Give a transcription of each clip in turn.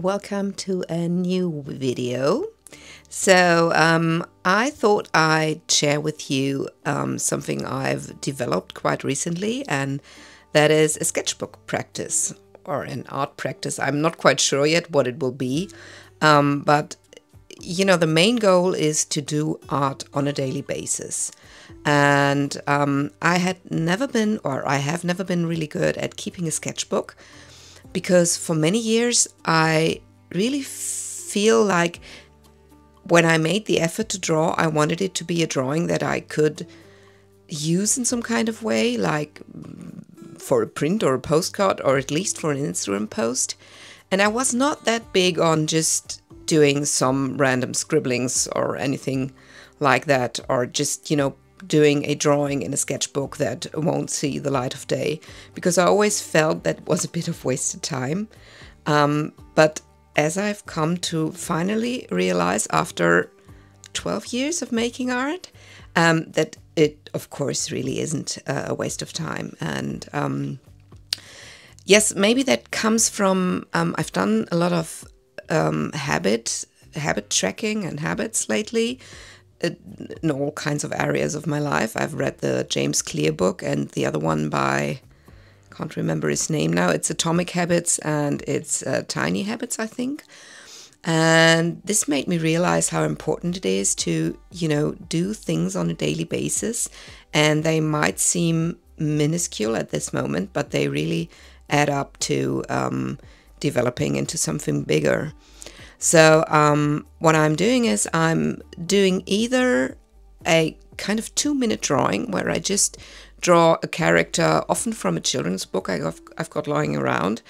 welcome to a new video. So I thought I'd share with you something I've developed quite recently, and that is a sketchbook practice or an art practice. I'm not quite sure yet what it will be, but you know, the main goal is to do art on a daily basis. And I have never been really good at keeping a sketchbook, because for many years I really feel like when I made the effort to draw, I wanted it to be a drawing that I could use in some kind of way, like for a print or a postcard, or at least for an Instagram post. And I was not that big on just doing some random scribblings or anything like that, or just, you know, doing a drawing in a sketchbook that won't see the light of day, because I always felt that was a bit of wasted time. But as I've come to finally realize after 12 years of making art, that it of course really isn't a waste of time. And yes, maybe that comes from I've done a lot of habit tracking and habits lately in all kinds of areas of my life. I've read the James Clear book and the other one by, can't remember his name now. It's Atomic Habits and it's Tiny Habits, I think. And this made me realize how important it is to, you know, do things on a daily basis. And they might seem minuscule at this moment, but they really add up to developing into something bigger. So what I'm doing is I'm doing either a kind of 2-minute drawing where I just draw a character, often from a children's book I've got lying around,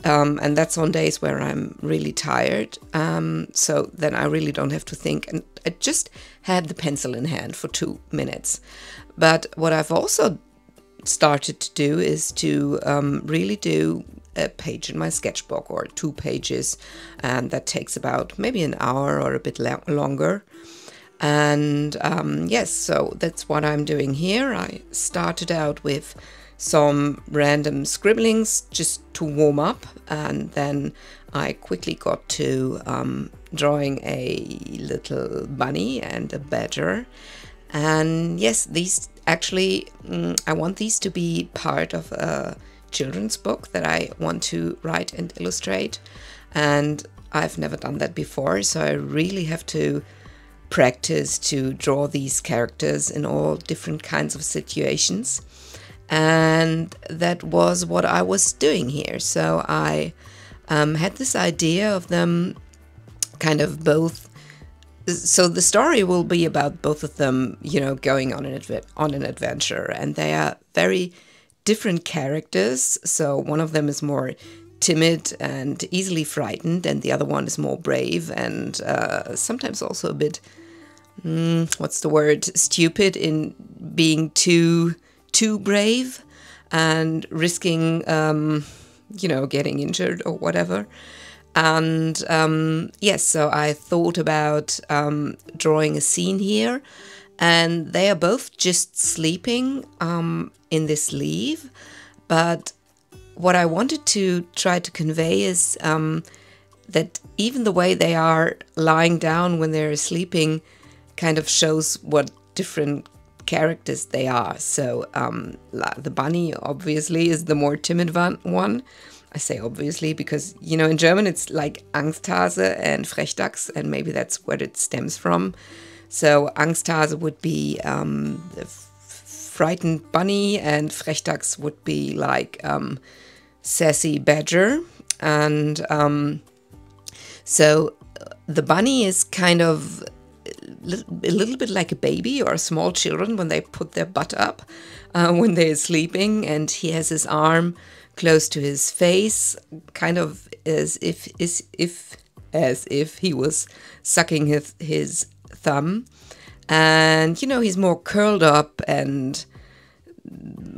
and that's on days where I'm really tired. So then I really don't have to think, and I just had the pencil in hand for 2 minutes. But what I've also started to do is to really do a page in my sketchbook, or 2 pages, and that takes about maybe an hour or a bit longer. And yes, so that's what I'm doing here. I started out with some random scribblings just to warm up, and then I quickly got to drawing a little bunny and a badger. And yes, these actually, I want these to be part of a children's book that I want to write and illustrate, and I've never done that before, so I really have to practice to draw these characters in all different kinds of situations. And that was what I was doing here. So I had this idea of them kind of both, so the story will be about both of them, you know, going on an adventure, and they are very different characters. So one of them is more timid and easily frightened, and the other one is more brave and sometimes also a bit, what's the word, stupid in being too brave and risking, you know, getting injured or whatever. And yes, so I thought about drawing a scene here, and they are both just sleeping in this leaf. But what I wanted to try to convey is that even the way they are lying down when they're sleeping kind of shows what different characters they are. So the bunny obviously is the more timid one. I say obviously because, you know, in German it's like Angsthase and Frechdachs, and maybe that's where it stems from. So Angsthase would be the frightened bunny, and Frechdachs would be like sassy badger. And so the bunny is kind of a little bit like a baby or small children when they put their butt up when they're sleeping, and he has his arm close to his face, kind of as if he was sucking his thumb. And, you know, he's more curled up and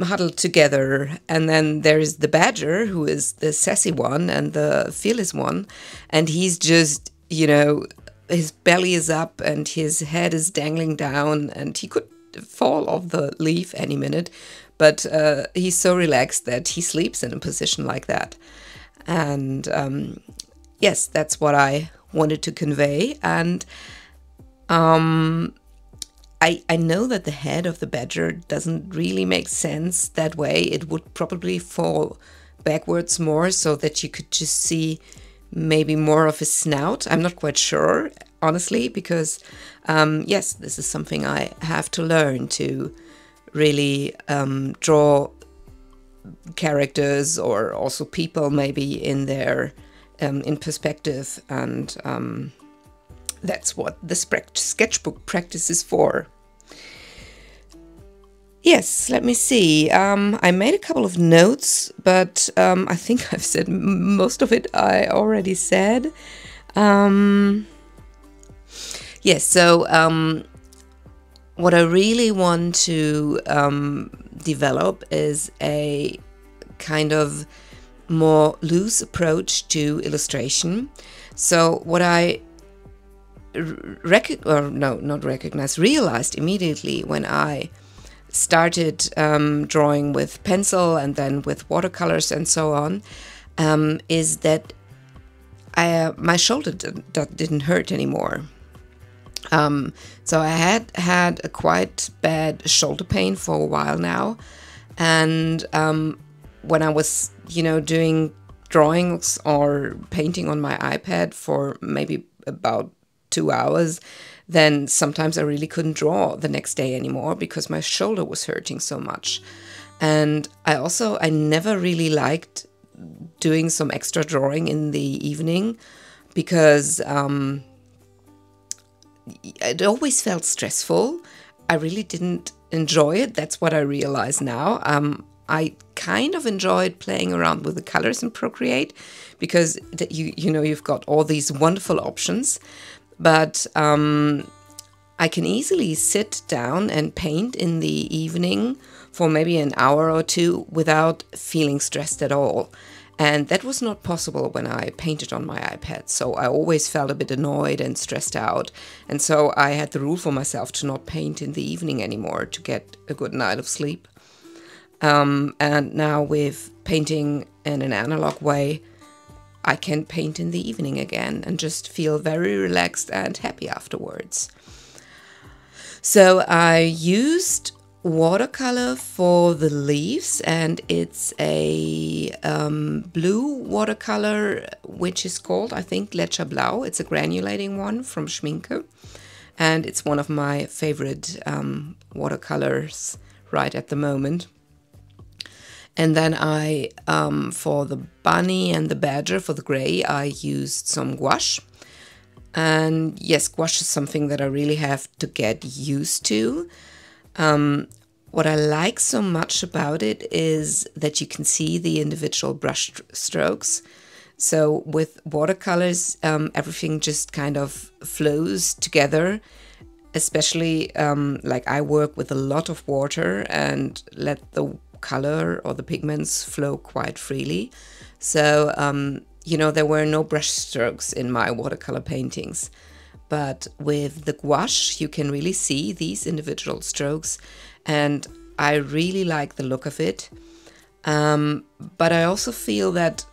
huddled together. And then there's the badger, who is the sassy one and the fearless one. And he's just, you know, his belly is up and his head is dangling down, and he could fall off the leaf any minute. But he's so relaxed that he sleeps in a position like that. And yes, that's what I wanted to convey. And I know that the head of the badger doesn't really make sense that way. It would probably fall backwards more so that you could just see maybe more of his snout. I'm not quite sure, honestly, because yes, this is something I have to learn to really draw characters or also people maybe in their in perspective, and that's what the sketchbook practice is for. Yes, let me see. I made a couple of notes, but I think I've said most of it I already said. Yes, so what I really want to develop is a kind of more loose approach to illustration. So what I realized immediately when I started drawing with pencil and then with watercolors and so on, is that my shoulder didn't hurt anymore. So I had a quite bad shoulder pain for a while now, and when I was, doing drawings or painting on my iPad for maybe about 2 hours, then sometimes I really couldn't draw the next day anymore because my shoulder was hurting so much. And I never really liked doing some extra drawing in the evening because it always felt stressful. I really didn't enjoy it. That's what I realize now. I kind of enjoyed playing around with the colors in Procreate because you've got all these wonderful options, but I can easily sit down and paint in the evening for maybe an hour or two without feeling stressed at all. And that was not possible when I painted on my iPad. So I always felt a bit annoyed and stressed out. And so I had the rule for myself to not paint in the evening anymore to get a good night of sleep. And now with painting in an analog way, I can paint in the evening again and just feel very relaxed and happy afterwards. So I used watercolor for the leaves, and it's a blue watercolor, which is called, I think, Lecher Blau. It's a granulating one from Schminke, and it's one of my favorite watercolors right at the moment. And then I, for the bunny and the badger, for the gray, I used some gouache. And yes, gouache is something that I really have to get used to. What I like so much about it is that you can see the individual brush strokes. So with watercolors, everything just kind of flows together, especially like I work with a lot of water and let the color or the pigments flow quite freely. So, there were no brush strokes in my watercolor paintings. But with the gouache, you can really see these individual strokes, and I really like the look of it. But I also feel that,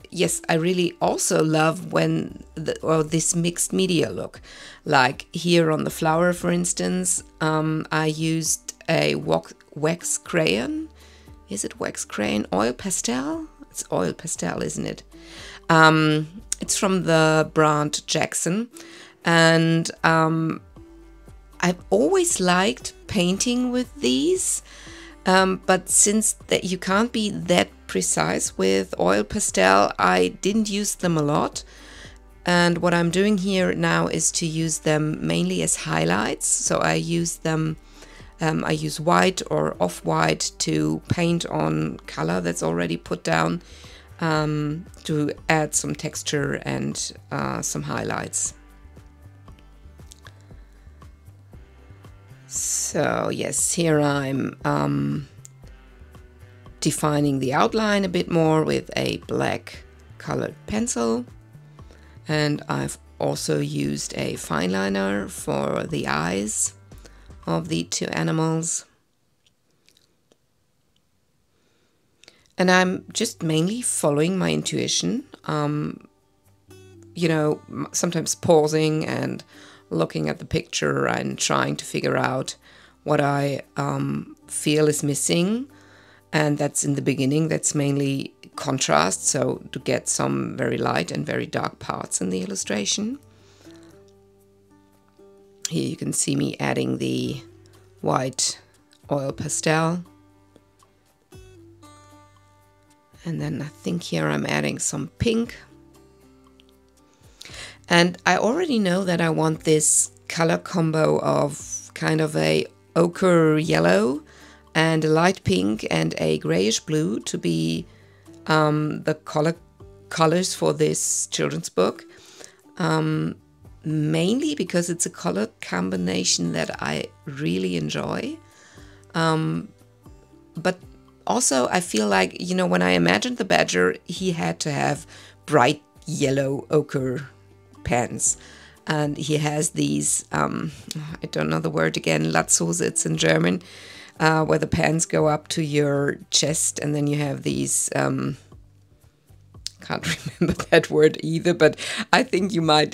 yes, I really also love when this mixed media look. Like here on the flower, for instance, I used a wax crayon. Is it wax crayon? Oil pastel? It's oil pastel, isn't it? It's from the brand Jackson. And I've always liked painting with these, but since that you can't be that precise with oil pastel, I didn't use them a lot. And what I'm doing here now is to use them mainly as highlights. So I use them, I use white or off-white to paint on color that's already put down, to add some texture and some highlights. So yes, here I'm defining the outline a bit more with a black colored pencil, and I've also used a fine liner for the eyes of the two animals. And I'm just mainly following my intuition. you know, sometimes pausing and looking at the picture and trying to figure out what I feel is missing. And that's in the beginning, that's mainly contrast, so to get some very light and very dark parts in the illustration. Here you can see me adding the white oil pastel. And then I think here I'm adding some pink. And I already know that I want this color combo of kind of a ochre yellow and a light pink and a grayish blue to be the colors for this children's book. Mainly because it's a color combination that I really enjoy. But also I feel like, you know, when I imagined the badger, he had to have bright yellow ochre pants. And he has these, I don't know the word again, Latzhose, it's in German, where the pants go up to your chest, and then you have these, can't remember that word either, but I think you might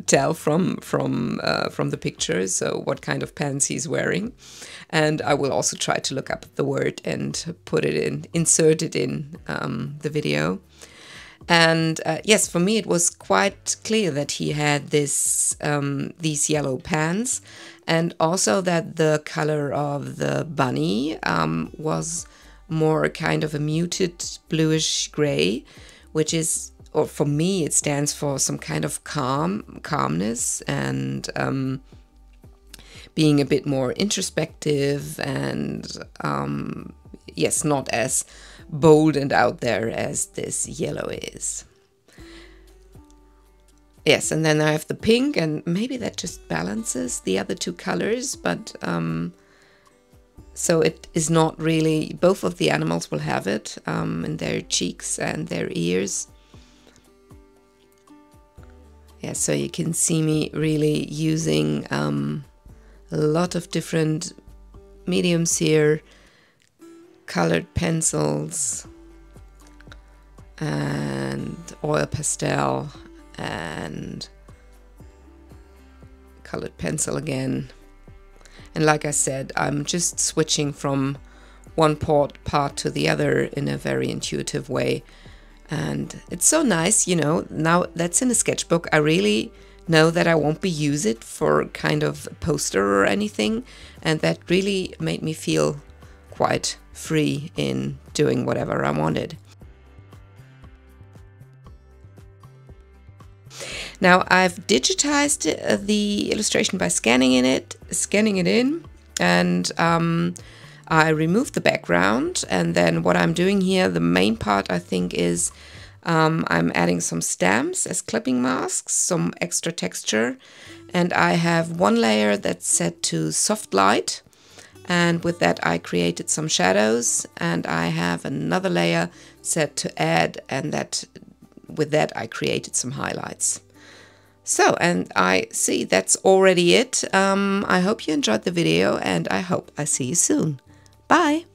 tell from the picture, so what kind of pants he's wearing. And I will also try to look up the word and put it in, insert it in the video. And yes, for me it was quite clear that he had this these yellow pants, and also that the color of the bunny was more kind of a muted bluish gray, which is, or for me, it stands for some kind of calmness and being a bit more introspective and yes, not as bold and out there as this yellow is. Yes, and then I have the pink, and maybe that just balances the other two colors, but so it is not really, both of the animals will have it in their cheeks and their ears. Yeah, so you can see me really using a lot of different mediums here, colored pencils and oil pastel and colored pencil again. And like I said, I'm just switching from one part to the other in a very intuitive way. And it's so nice, you know, now that's in a sketchbook. I really know that I won't be use it for kind of a poster or anything. And that really made me feel quite free in doing whatever I wanted. Now I've digitized the illustration by scanning it in, and I removed the background. And then what I'm doing here, the main part I think is I'm adding some stamps as clipping masks, some extra texture, and I have one layer that's set to soft light, and with that I created some shadows, and I have another layer set to add, and with that I created some highlights. So, and I see that's already it. I hope you enjoyed the video, and I hope I see you soon. Bye!